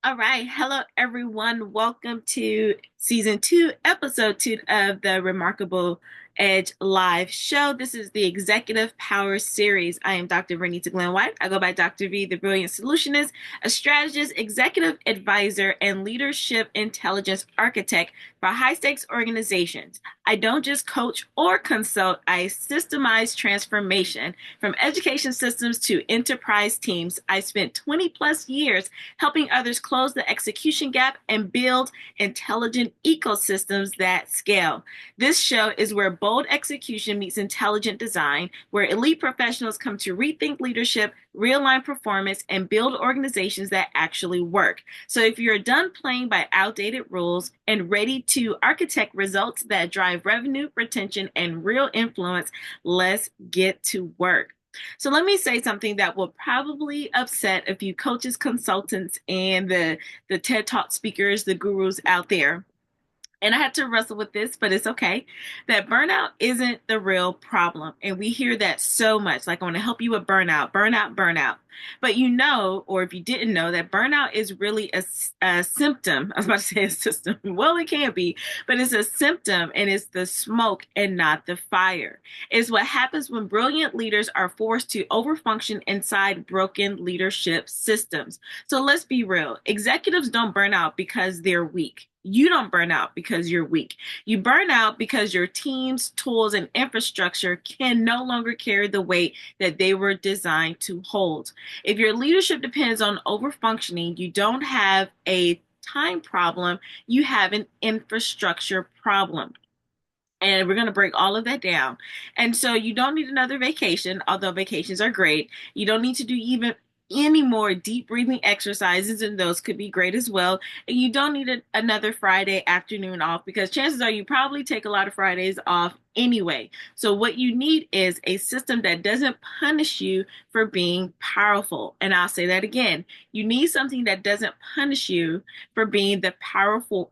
All right. Hello, everyone. Welcome to season two, episode two of the Remarkable Edge live show. This is the Executive Power Series. I am Dr. Vernita Glenn-White. I go by Dr. V, the Brilliant Solutionist, a strategist, executive advisor, and leadership intelligence architect for high stakes organizations. I don't just coach or consult, I systemize transformation from education systems to enterprise teams. I spent 20 plus years helping others close the execution gap and build intelligent ecosystems that scale. This show is where bold execution meets intelligent design, where elite professionals come to rethink leadership, realign performance, and build organizations that actually work. So if you're done playing by outdated rules and ready to architect results that drive revenue, retention, and real influence, let's get to work. So let me say something that will probably upset a few coaches, consultants, and the TED Talk speakers, the gurus out there. And I had to wrestle with this, but it's okay. That burnout isn't the real problem. And we hear that so much. Like, I want to help you with burnout, burnout, burnout. But you know, or if you didn't know, that burnout is really a symptom. I was about to say a system. Well, it can be, but it's a symptom and it's the smoke and not the fire. It's what happens when brilliant leaders are forced to overfunction inside broken leadership systems. So let's be real. Executives don't burn out because they're weak. You don't burn out because you're weak. You burn out because your teams, tools, and infrastructure can no longer carry the weight that they were designed to hold. If your leadership depends on overfunctioning, you don't have a time problem, you have an infrastructure problem. And we're going to break all of that down. And so you don't need another vacation, although vacations are great. You don't need to do even any more deep breathing exercises, and those could be great as well. And you don't need another Friday afternoon off because chances are you probably take a lot of Fridays off anyway. So what you need is a system that doesn't punish you for being powerful. And I'll say that again. You need something that doesn't punish you for being the powerful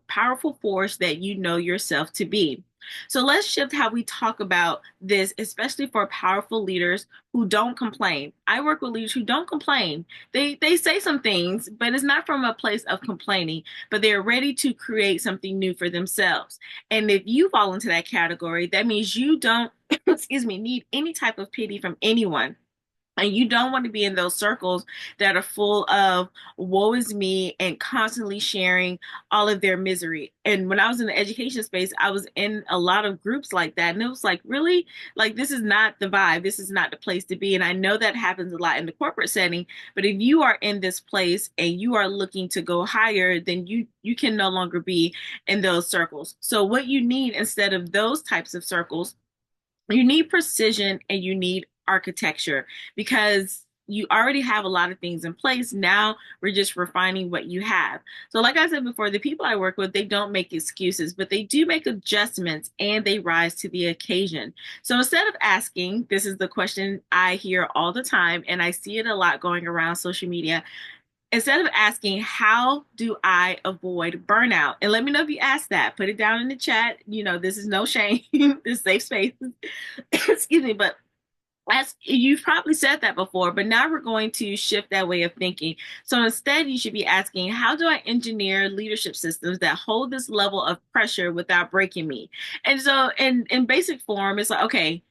force that you know yourself to be. So let's shift how we talk about this, especially for powerful leaders who don't complain. I work with leaders who don't complain. They say some things, but it's not from a place of complaining, but they're ready to create something new for themselves. And if you fall into that category, that means you don't, excuse me, need any type of pity from anyone. And you don't want to be in those circles that are full of woe is me and constantly sharing all of their misery. And when I was in the education space, I was in a lot of groups like that. And it was like, really? Like, this is not the vibe. This is not the place to be. And I know that happens a lot in the corporate setting. But if you are in this place and you are looking to go higher, then you can no longer be in those circles. So what you need instead of those types of circles, you need precision and you need architecture because you already have a lot of things in place. Now we're just refining what you have. So, like I said before, the people I work with, they don't make excuses, but they do make adjustments and they rise to the occasion. So, instead of asking, this is the question I hear all the time, and I see it a lot going around social media. Instead of asking, how do I avoid burnout? And let me know if you ask that. Put it down in the chat. You know, this is no shame, this safe space. Excuse me, but as you've probably said that before, but now we're going to shift that way of thinking. So instead, you should be asking, how do I engineer leadership systems that hold this level of pressure without breaking me? And so in basic form, it's like, okay,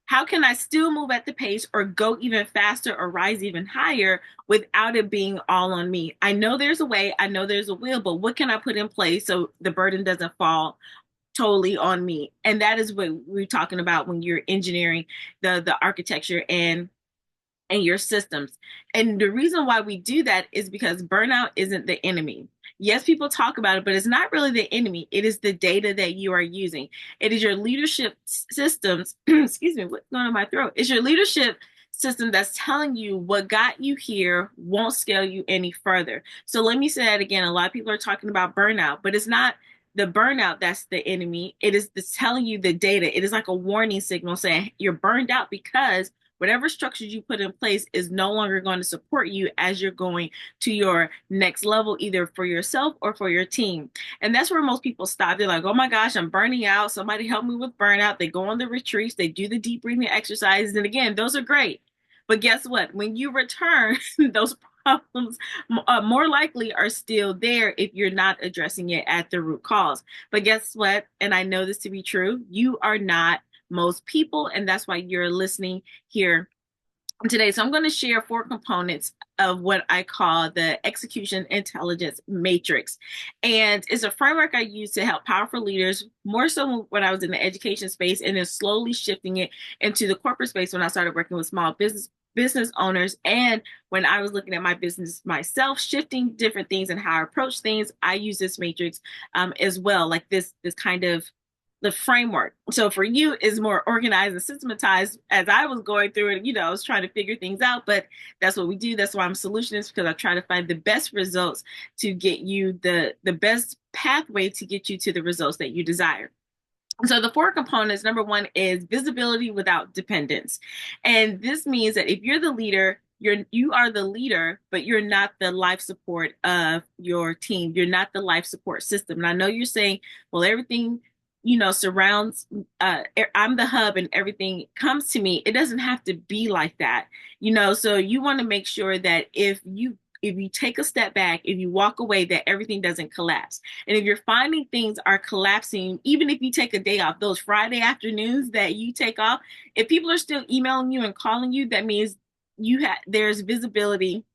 how can I still move at the pace or go even faster or rise even higher without it being all on me? I know there's a way, I know there's a will, but what can I put in place so the burden doesn't fall totally on me? And that is what we're talking about when you're engineering the architecture and your systems. And the reason why we do that is because burnout isn't the enemy. Yes, people talk about it, but it's not really the enemy. It is the data that you are using. It is your leadership systems. Excuse me, what's going on in my throat? It's your leadership system that's telling you what got you here won't scale you any further. So let me say that again. A lot of people are talking about burnout, but it's not the burnout that's the enemy. It is the telling you the data. It is like a warning signal saying you're burned out because whatever structures you put in place is no longer going to support you as you're going to your next level, either for yourself or for your team. And that's where most people stop. They're like, oh my gosh, I'm burning out. Somebody help me with burnout. They go on the retreats, they do the deep breathing exercises. And again, those are great. But guess what? When you return, those problems more likely are still there if you're not addressing it at the root cause. But guess what? And I know this to be true. You are not most people, and that's why you're listening here today. So I'm going to share 4 components of what I call the execution intelligence matrix. And it's a framework I use to help powerful leaders, more so when I was in the education space, and then slowly shifting it into the corporate space when I started working with small business owners. And when I was looking at my business myself, shifting different things and how I approach things, I use this matrix as well, like this kind of the framework. So for you is more organized and systematized. As I was going through it, I was trying to figure things out, but that's what we do. That's why I'm a solutionist, because I try to find the best results to get you the best pathway to get you to the results that you desire. So the 4 components, number 1 is visibility without dependence. And this means that if you're the leader, you are the leader, but you're not the life support of your team. You're not the life support system. And I know you're saying, well, everything surrounds, I'm the hub and everything comes to me. It doesn't have to be like that, so you want to make sure that if you take a step back, if you walk away, that everything doesn't collapse. And if you're finding things are collapsing, even if you take a day off, those Friday afternoons that you take off, if people are still emailing you and calling you, that means there's visibility.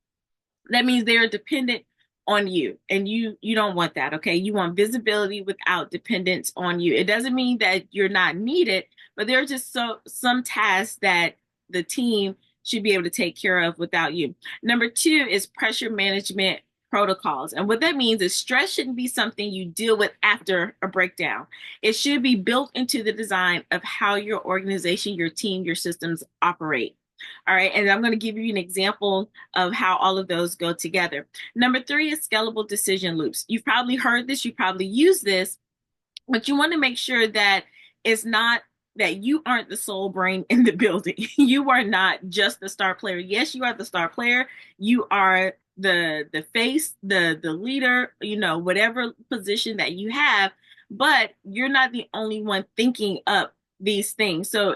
That means they're dependent on you, and you don't want that. Okay, you want visibility without dependence on you. It doesn't mean that you're not needed, but there are just some tasks that the team should be able to take care of without you. Number 2 is pressure management protocols. And what that means is stress shouldn't be something you deal with after a breakdown. It should be built into the design of how your organization, your team, your systems operate. All right, and I'm going to give you an example of how all of those go together. Number 3 is scalable decision loops. You've probably heard this, you probably use this, but you want to make sure that it's not that you aren't the sole brain in the building. You are not just the star player. Yes, you are the star player. You are the face, the leader, whatever position that you have, but you're not the only one thinking up these things. So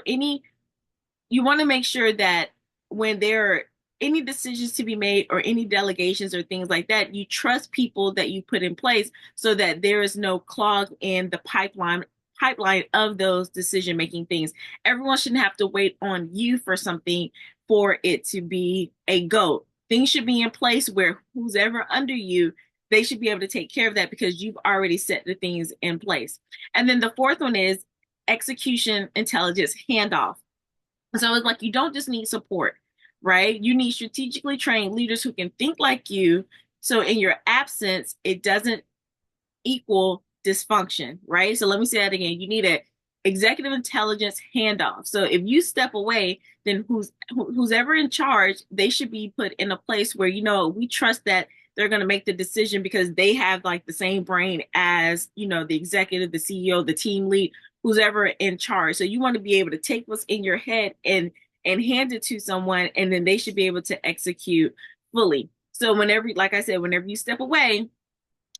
you want to make sure that when there are any decisions to be made or any delegations or things like that, you trust people that you put in place so that there is no clog in the pipeline of those decision-making things. Everyone shouldn't have to wait on you for something for it to be a go. Things should be in place where who's ever under you, they should be able to take care of that because you've already set the things in place. And then the 4th one is execution intelligence handoff. So it's like you don't just need support, right? You need strategically trained leaders who can think like you. So in your absence, it doesn't equal dysfunction, right? So let me say that again. You need an executive intelligence handoff. So if you step away, then who's ever in charge, they should be put in a place where, we trust that they're going to make the decision because they have like the same brain as, the executive, the CEO, the team lead, who's ever in charge. So you want to be able to take what's in your head and hand it to someone, and then they should be able to execute fully. So like I said, whenever you step away,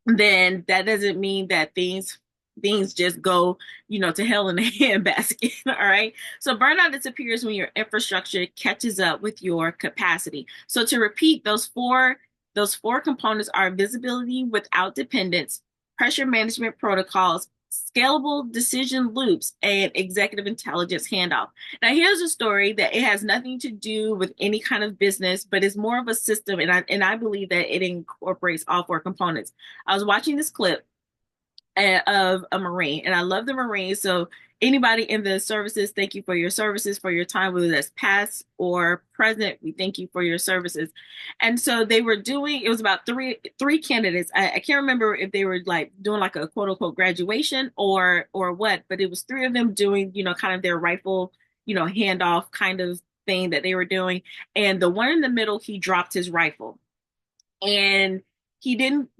then that doesn't mean that things just go, to hell in a handbasket. All right. So burnout disappears when your infrastructure catches up with your capacity. So to repeat, those four components are visibility without dependence, pressure management protocols, scalable decision loops, and executive intelligence handoff. Now, here's a story that it has nothing to do with any kind of business, but it's more of a system, and I believe that it incorporates all 4 components. I was watching this clip of a Marine, and I love the Marines. So anybody in the services, thank you for your services, for your time, whether that's past or present. We thank you for your services. And so they were doing, it was about three candidates. I can't remember if they were like doing like a quote unquote graduation or what, but it was 3 of them doing, kind of their rifle, handoff kind of thing that they were doing. And the one in the middle, he dropped his rifle, and he didn't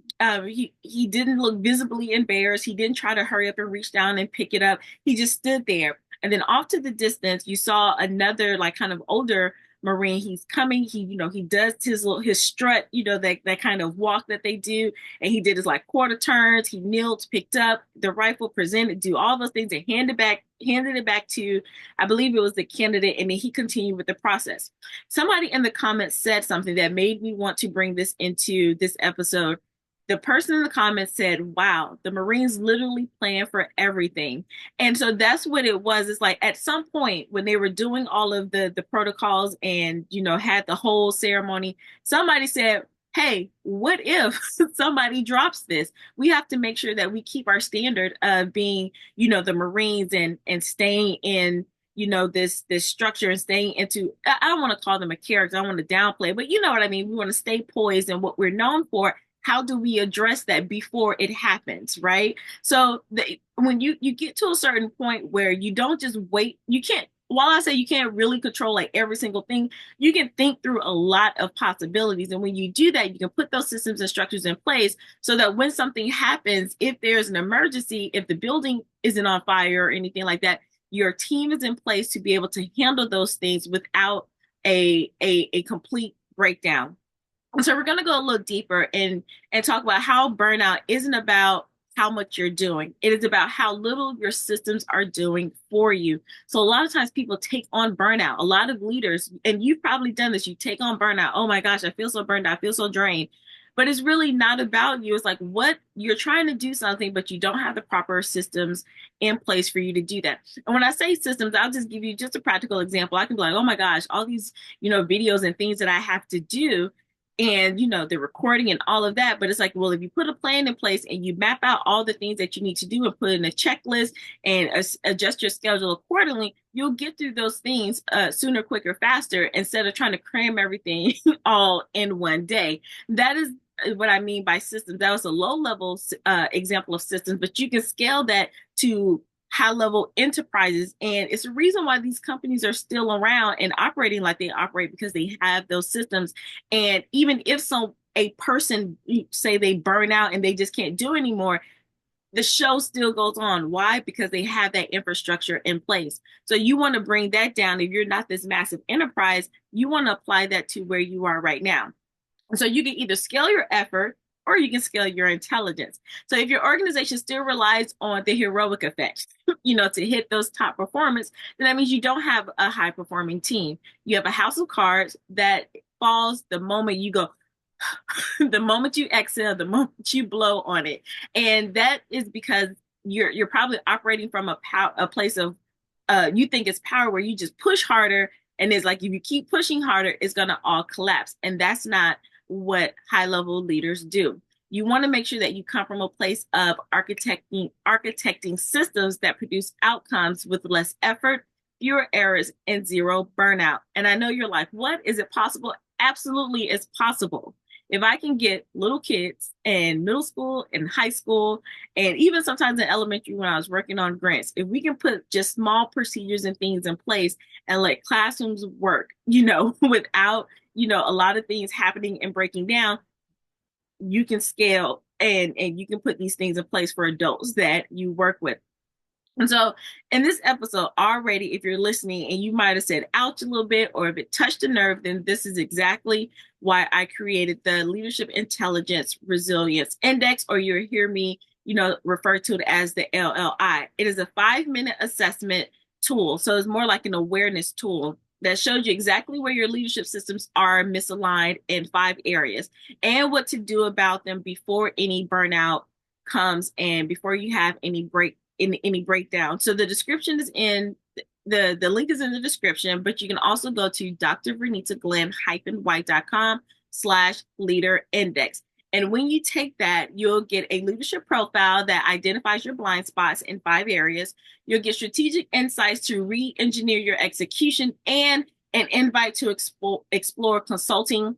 he didn't look visibly embarrassed. He didn't try to hurry up and reach down and pick it up. He just stood there. And then off to the distance, you saw another like kind of older Marine. He's coming. He does his strut, that kind of walk that they do. And he did his like quarter turns. He kneeled, picked up the rifle, presented, do all those things and handed it back to, I believe it was the candidate. And then he continued with the process. Somebody in the comments said something that made me want to bring this into this episode. The person in the comments said, wow, the Marines literally plan for everything. And so that's what it was. It's like at some point when they were doing all of the protocols and, had the whole ceremony, somebody said, hey, what if somebody drops this? We have to make sure that we keep our standard of being, the Marines and staying in, this structure and staying into, I don't want to call them a character, I don't want to downplay, but you know what I mean? We want to stay poised in what we're known for. How do we address that before it happens, right? So when you get to a certain point where you don't just wait, you can't, while I say you can't really control like every single thing, you can think through a lot of possibilities. And when you do that, you can put those systems and structures in place so that when something happens, if there's an emergency, if the building isn't on fire or anything like that, your team is in place to be able to handle those things without a complete breakdown. So we're going to go a little deeper and talk about how burnout isn't about how much you're doing. It is about how little your systems are doing for you. So a lot of times people take on burnout. A lot of leaders, and you've probably done this, you take on burnout. Oh my gosh, I feel so burned out. I feel so drained. But it's really not about you. It's like what you're trying to do something, but you don't have the proper systems in place for you to do that. And when I say systems, I'll just give you just a practical example. I can be like, oh my gosh, all these, videos and things that I have to do and the recording and all of that. But it's like, well, if you put a plan in place and you map out all the things that you need to do and put in a checklist and adjust your schedule accordingly, you'll get through those things sooner, quicker, faster, instead of trying to cram everything all in one day. That is what I mean by systems. That was a low level example of systems, but you can scale that to high level enterprises. And it's a reason why these companies are still around and operating like they operate, because they have those systems. And even if a person say they burn out and they just can't do anymore, the show still goes on. Why? Because they have that infrastructure in place. So you want to bring that down. If you're not this massive enterprise, you want to apply that to where you are right now. So you can either scale your effort or you can scale your intelligence. So if your organization still relies on the heroic effect, to hit those top performance, then that means you don't have a high performing team. You have a house of cards that falls the moment you go, the moment you exhale, the moment you blow on it. And that is because you're probably operating from a place of, you think it's power where you just push harder. And it's like, if you keep pushing harder, it's going to all collapse. And that's not what high level leaders do. You want to make sure that you come from a place of architecting systems that produce outcomes with less effort, fewer errors, and zero burnout. And I know you're like, what? Is it possible? Absolutely, it's possible. If I can get little kids in middle school and high school, and even sometimes in elementary when I was working on grants, if we can put just small procedures and things in place and let classrooms work, without, a lot of things happening and breaking down, you can scale and you can put these things in place for adults that you work with. And so in this episode already, if you're listening and you might have said ouch a little bit, or if it touched a nerve, then this is exactly why I created the Leadership Intelligence Resilience Index, or you'll hear me, refer to it as the LLI. It is a 5-minute assessment tool. So it's more like an awareness tool that shows you exactly where your leadership systems are misaligned in 5 areas and what to do about them before any burnout comes and before you have any breakdown. So the description is in the link is in the description, but you can also go to drvernitaglenn-white.com/leader index. And when you take that, you'll get a leadership profile that identifies your blind spots in 5 areas. You'll get strategic insights to re-engineer your execution and an invite to explore consulting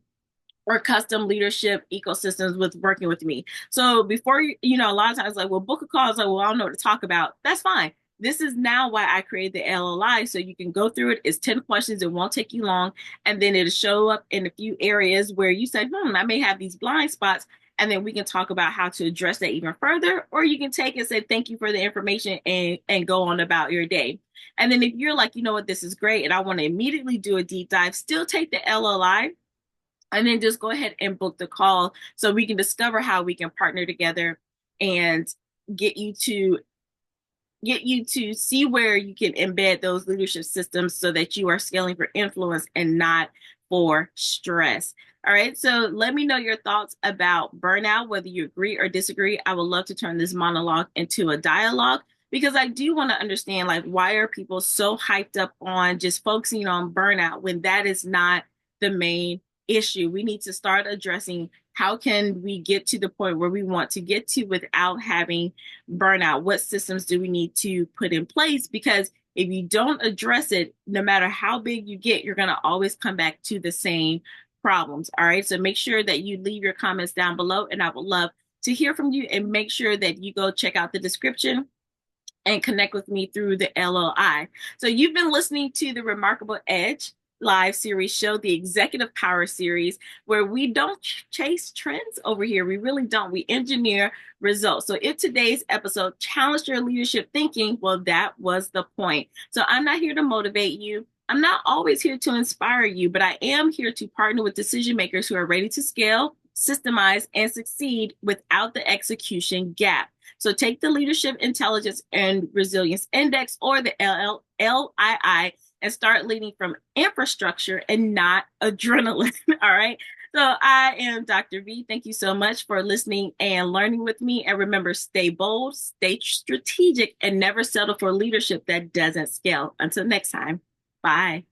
or custom leadership ecosystems with working with me. So before, a lot of times like, well, book a call. It's like, well, I don't know what to talk about. That's fine. This is now why I created the LLI. So you can go through it. It's 10 questions. It won't take you long. And then it'll show up in a few areas where you say, I may have these blind spots. and then we can talk about how to address that even further, or you can take and say thank you for the information and go on about your day. And then if you're like, you know what, this is great and I want to immediately do a deep dive, still take the LLI and then just go ahead and book the call so we can discover how we can partner together and get you to see where you can embed those leadership systems so that you are scaling for influence and not for stress. All right. So let me know your thoughts about burnout, whether you agree or disagree. I would love to turn this monologue into a dialogue because I do want to understand, like, why are people so hyped up on just focusing on burnout when that is not the main issue? We need to start addressing how can we get to the point where we want to get to without having burnout? What systems do we need to put in place? Because if you don't address it, no matter how big you get, you're going to always come back to the same problems. All right. So make sure that you leave your comments down below, and I would love to hear from you. And make sure that you go check out the description and connect with me through the LLI. So you've been listening to the Remarkable Edge live series show, the Executive Power series, where we don't chase trends over here. We really don't. We engineer results. So if today's episode challenged your leadership thinking, well, that was the point. So I'm not here to motivate you. I'm not always here to inspire you, but I am here to partner with decision makers who are ready to scale, systemize, and succeed without the execution gap. So take the Leadership Intelligence and Resilience Index, or the LII, and start leading from infrastructure and not adrenaline. All right. So I am Dr. V. Thank you so much for listening and learning with me. And remember, stay bold, stay strategic, and never settle for leadership that doesn't scale. Until next time, bye.